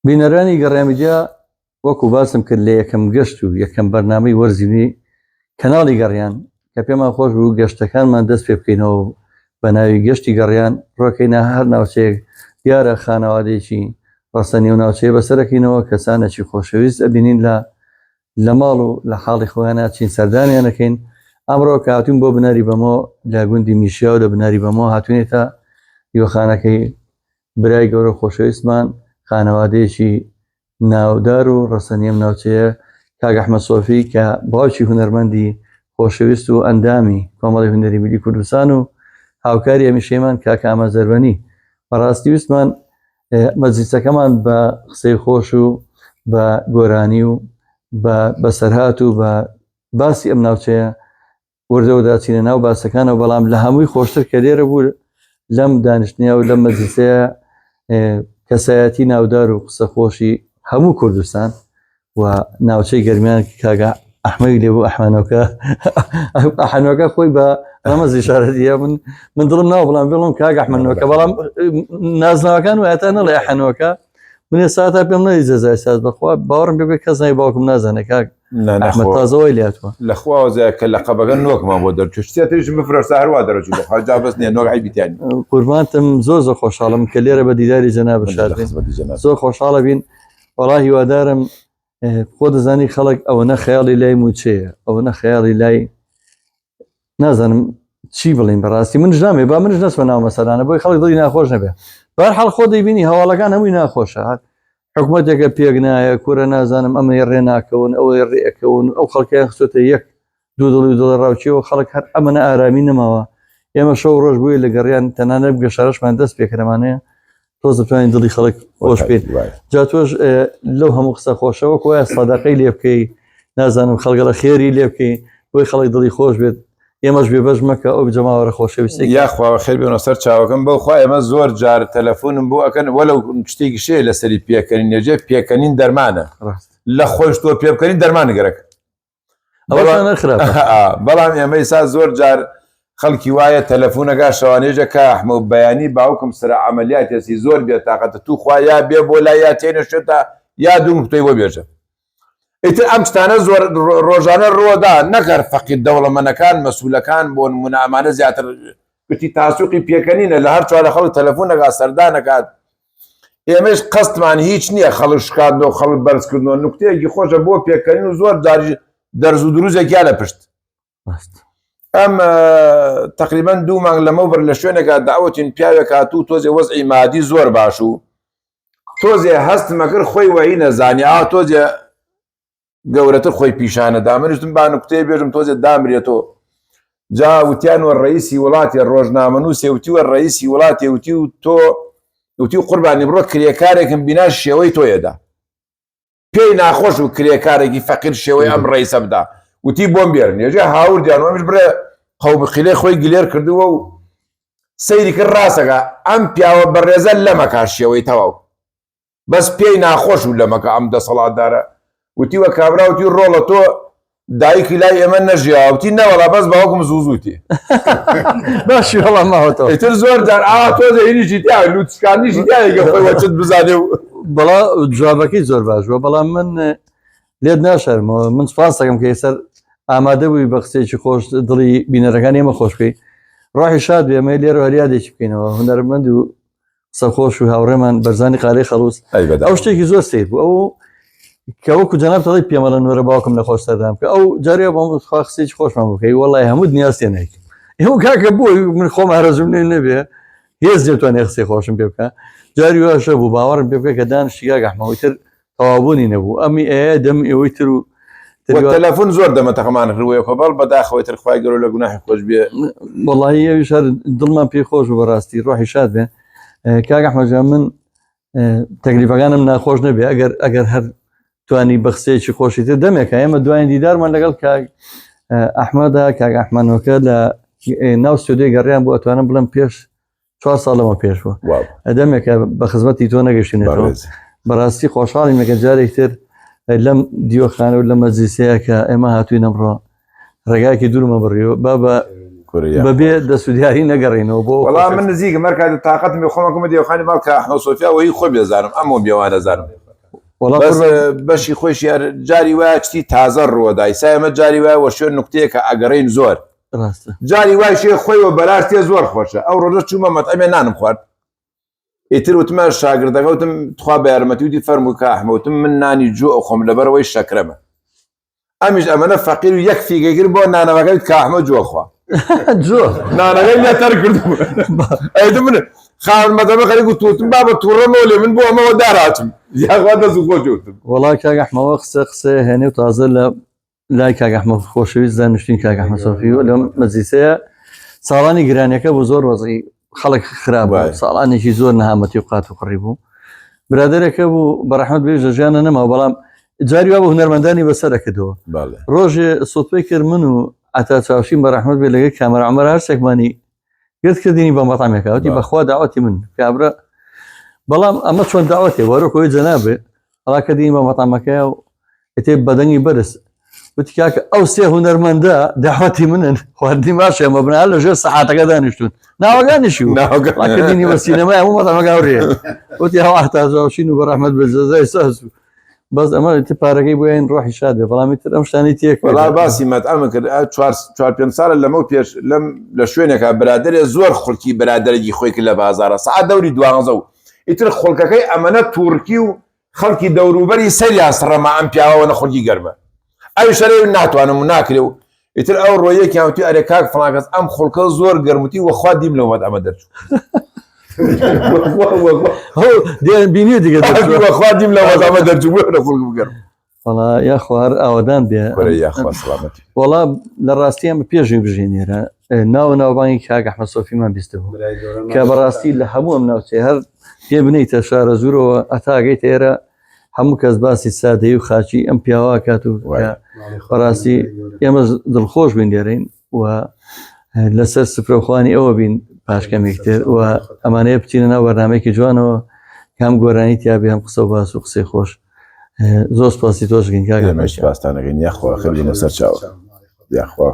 بینەرانی گەڕامیدیا وەکو باسم کرد لە یەکەم گەشت و یەکەم بەرنامەی وەرزینی کەناڵی گەڕیان کە پێمان خۆش بوو گەشتەکانمان دەست پێ بکەینەوە بە ناوی گەشتی گەڕیان ڕۆکەینە هەر ناوچەیەک دیارە خانەوادەیەکی ڕاستەنی و ناوچەیە بەسەرەکەینەوە کەسانێکی خۆشەویست ئەبینین لە ماڵ و لە حاڵی خۆیانە چین سەردانیانەکەین. ئەمڕۆ کە هاتوون بۆ بناری بەمەوە لە گوندی میشیا و لە بناری بەمەوە هاتوونێتە دیوەخانەکەی برای گەورە خۆشەویستمان خانەوادەیەکی ناودار و ڕەسەنیم ناوچەیە کاک ئەحمەد سۆفی کە باوکی هونەرمەندی خۆشەویست و ئەندامی کۆمەڵی هونەری میلی کوردستان و هاوکاری هەمیشەیمان کاک ئامە زەربەنی. بەڕاستی ویستمان مەجلیسەکەمان بە قسەی خۆش و بە گۆرانی و بە سەرهات و بە باسی ئەم ناوچەیە وردەوە داچینە ناو باسەکانەوە، بەڵام لە هەمووی خۆشتر کە لێرە بوو لەم دانیشتنیا و لەم مەجلیسەیە کەسایەتی ناودار و قسە خۆشی هەموو کوردستان و ناوچەی گەرمیان کاگە ئەحمەدی لێبوو ئەحەنۆکە خۆی بە ڕەمەزی شارەتیە من دڵم ناوە بڵام بڵم کاگە ئەحمەدنۆکە، بەڵام نازناوەکان وایەتە نەڵێ ئەحەنۆکە من ساعتا پێم نەدی جەزای ساز بەخوا باوەڕم پێ کەس نای باوکم نازانێ کاک ئەحمەد تازەوەی لاتوە لەخوا کە لە قەبەکە نۆکمان بۆ دەرچشتێتش بفرۆشتا هەروە دەرەچوو حاجا بەس نییە نۆک عیبیتیانی قوربانتم زۆر خۆشحاڵم کە لێرە بە دیداری جەناب شادبین زۆر خۆشحاڵە بین. وەڵا هیوادارم خۆ دەزانی خەڵک ئەوەنە خەیاڵی لای موچەیە ئەوەنە خەیاڵی لای نازانم چی بڵین بەڕاستی منش نامێ با منش نەچمە ناو مەسەلانە بۆی خەڵک دڵی ناخۆش نەبێ. بەهەرحاڵ خۆ دەیبینی هەواڵەکان هەمووی ناخۆشە، حکوومەتێکە پێک نایە کورە نازانم ئەمەی ڕێ ناکەون ئەوەی ڕێەکەون ئەو خەڵکیان خستۆتە یەک دوو دڵی و دڵە ڕاوچیەوە خەڵک هەر ئەمەنە ئارامی نەماوە. ئێمە شەو ڕۆژ بووی لە گەڕیان تەنانە بگە شارەشمان دەست پێکرەمانەیە تۆز دەتوانین دڵی خەڵک خۆش بێت. جا تۆش لەو هەموو قسە خۆشەوە کۆە سەداقەی لێ بکەی نازانم خەڵگە لە خێری لێ بکەی بۆی خەڵک دڵی خۆش بێت. ئێمەش بێبەش مەکە ئەو جەماوەرە خۆشەویستی یاخوا خێر بێنە سەر چاوەکەم بەوخوا ئێمە زۆر جار تەلەفۆنم بۆ ئەکەن وەلەو شتێکی شەیە لەسەری پێکەنین نێجێ پێکەنین دەرمانە لە خۆش تۆ پێ بکەنین دەرمان گەرەک بەڵام ئێمە ئێستا زۆر جار خەڵکی وایە تەلەفۆنەکە شەوانێژە کە ئەحمەد بەیانی باوکم سرە عەمەلیاتێسی زۆر بێتاقەتە تو خوا یا بێ بۆ لای یا تێنە شێتە یا دوو توی بۆ بێژە. ئیتر ئەم شتانە زۆر ڕۆژانە ڕۆدا نەکەر فەقید دەوڵەمەندەکان مەسوولەکان بۆ نمونە ئەمانە زیاتر گوتی تاسووقی پێکەنینە لە هەر چوارە خەڵک تەلەفۆنەکە سەردانەکات. ئێمەش قەستمان هیچ نییە خەڵک شکاندنەوە خەڵک بەرزکردنەوە نوکتەیەکی خۆشە بۆ پێکەنین و زۆر دەرز و دروزێکیا لە پشت. ئەم تقریبەن 2 مانگ لەمەوبەر لە شوێنێکە داوەتین پیاوێک هاتوو تۆزێ وەزعی مادی زۆر باش و تۆزێ هەستمەکرد خۆی وەی نەزانی تۆزێ گەورەتر خۆی پیشانەدا منشتم با نوکتەیە بێژم تۆزێ دامرێتەوە. جا وتیانوە ڕئیسی وڵاتی ڕۆژنامەنووسێ وتیوە ڕئیسی وڵاتی وتی و تۆ وتی قوربانی بڕۆ کرێکارێکم بینا شێوەی تۆیەدا پێی ناخۆش و کرێکارێکی فەقیر شێوەی ئەم ڕئیسە بدا وتی بۆم بێرن ێژێ هاور دیانەوەمیش بڕێ قەومقیلەی خۆی گلێر کردووە و سەیری کرد ڕاستەکە ئەم پیاوە بەڕێزە لەمەکا شێوەی تەواو بەس پێی ناخۆش و لەمەکە ئەم دەسەڵاتدارە وتیوە کابراوتی ڕۆڵە تۆ دایکی لای ئێمە نەژیاوتی نەوەڵا بەس باوەکم زووزوتی باشی هەڵام ماوەتەوە ئیتر زۆر جار تۆزە هینیشی تیا لوتسکاندیشی تیاگە خۆی وەچت بزانێ و بەڵا جوابەکەی زۆر باش بووە بەڵام من لێت ناشەرمەوە من سپاس دەکەم کە ئێسەر ئامادە بووی بە قسێکی خۆش دڵی بینەرەکان ئێمە خۆش بکەی. ڕاحی شاد بێ ئەمە لێرە هەریادێکی بکەینەوە هونەرمەند و قسە خۆش و هاوڕێمان بەرزانی قالەی خەڵووس ئەو شتێکی زۆر سیر بوو ئەو کە وەکو جەناب تەڵی پێمەڵە نوێرە باوکم لە خۆش سەردام کە ئەو جارێ بۆ قسێکی خۆشمان بکەی وەڵای هەموو دنیا سێنێکی ئێوە کاکە بۆی من خۆم هەرەزم لێ نەبێ هێز دێتوانێ قسەی خۆشم پێ بکە. جاری واشە بوو باوەڕم پێ بکە کە دانیشتی کاک ئەحمەد تر تەوابوونی نەبوو ئەمی ئەیە دەم ئێوەی تر و تەلەفۆن زۆر دەمەتەقەمان کردووە خۆبەڵ بەداخەوەی تر خوای گەورە لە گوناحی خۆش بێ. وەڵاهی ئەویش هەر دڵمان پێی خۆش و بەڕاستی ڕۆحی شاد بێ. کاک ئەحمەد جان من تەکلیفەکانم ناخۆش نەبێ ئەگەر هەر توانی بە قسەیەکی خۆشی تر دەمێکە ئێمە دوایین دیدارمان لەگەڵ کاک ئەحمەدا کاک ئەحمەدنۆکە لە ناو ستودیۆی گەڕیان بوو ئەتوانم بڵم پێش 4 ساڵەمە پێش بووە ئەدەمێکە بە خزمەتی تۆ نەگەشتینێتەوە. بەڕاستی خۆشحاڵیم مەکە جارێک تر لەم دیوەخانە و لە مەجلیسەیە کە ئێمە هاتووین ئەمڕۆ ڕێگایەکی دوورمە بڕیەوە بەبێ دەسوودیاری نەگەڕێنەوە بۆ وەڵام من نزیکە مەرکات تااقەتم خۆمەکەمە دیوەخانی باڵ کە ئەحمەد سۆفیا وەی خۆ بێزانم ئەمۆ بێوانە زانم بەس بەشی خۆش جاری وایە چتی تازە ڕۆدای سایمە جاری وایە وە شوێن نقطەیەکە ئەگەڕین زۆر جاری وای شێ خۆیەوە بەراستێ زۆر خۆشە ئەو ڕۆژە چوومە مەتەمێ نانم خوارد ئیتر وتمە شاگردەکەوتم تخوا بە یارمەتی وتی فەرموو کە ئەحمەوتم من نانی جوو ئەو خۆم لەبەرەوەی شەکرەمە ئەمیش ئەمەنە فەقیر و یەک فیگەگر بۆ نانەوەکەوت کە ئەحمە جووەخوا نانەکەی لێتەر کردبوو ئەیدم من خاوەن مەتەمە خەریک وتوتم با بە تووڕەمەوە لێ من بۆ ئەمەوە داڕاتم یاخوا دەست و خۆشوتم وەڵای کاک ئەحمەوە قسە هێنێ و تازە لە لای کاک ئەحمە خۆشەویست دانیشتوین کاک ئەحمە سۆفی و لەم مەجلیسەیە ساڵانی گرانیەکە بۆ زۆر وەزعی خەڵک خراپ بوو ساڵانێکی زۆر نەهامەتی و قات و قڕی بوو برادەرێکە بوو بەڕەحمەت بێ ژەژیانە نەماوە بەڵام جاری وا بە هونەرمەندانی بەسەرەکردەوە ڕۆژێ سوتپەی کرد من و ئەتا چاوشین بەڕەحمەت بێ لەگەی کامەرە عومەر هەرچێکمانی گرت کردینی بە مەتەمێکە وتی بەخوا داوەتی من کابرا بەڵام ئەمە چۆن داوەتێ وەرۆکەوەی جەنابێ هەڵاکردینی بە مەتەمەکەیە و ئێتێ بەدەنگی بەرز وتی کاکە ئەو سێ هونەرمەندە داوەتی منن خواردی باشە ئەمە بنال لەژێر سەحاتەکە دانیشتون ناوەگانیشی و ڕاکردینی بە سینەمای هەموو مەتەمەکە هەورێ وتی هەوا ئەتا چاوشین و بەڕەحمەت بێ جەزای ساز و بەس ئەمە پارەکەی بۆیان ڕۆحی شاد بێ بەڵامی تر ئەم شتانی تێک وەڵا باسی مەتەمە کرد 4-5 ساڵە لەمە پێش لەم لە شوێنێکە برادەرێ زۆر خوڵکی برادەرێکی خۆی کرد لە بازارە سەعات دەوری 12 و ئیتر خوڵکەکەی ئەمەنە تورکی و خەڵکی دەوروبەری سەریان سڕەما ئەم پیاوەوە نەخۆڵکی گەرمە ئەوی شەرێ ناتوانم و ناکرێ و ئیتر ئەو ڕۆیەکی هاوتی ئەرێ کاک فڵان کەس ئەم خوڵکە زۆر گەرموتی وەخوا دیم لەوە ئەمە دەرچوو بینی دیگە وەخوا دیم لەوە ئەمە دەرچوو لە خوڵک بگەرم وەڵا یا خوار ئاوادان بێ وەڵا لە ڕاستی ئەمە پێشی بژێنێرە ناوبانگی کاک ئەحمەد سۆفیمان بیستە بوو کە بەڕاستی لە هەموو ئەم ناوچێ هەر پێ بنیتە شارە زورەوە ئەتاگەیت ئێرە هەموو کەس باسی سادەی و خاچی ئەم پیاوا کات و بەڕاستی ئێمە دڵخۆش بین دێرین و لەسەر سفرەخوانی ئەوە بین پاشکەمێکتر و ئەمانەیە بچینە ناو بەرنامەیەکی جوانەوە کام گۆرانی تیابێ هەم قسە و باس و قسەی خۆش زۆر سپاسی تۆشگین کاگەمەش پاستانەکەین یاخوا خەبینە سەر چاوە یاخوا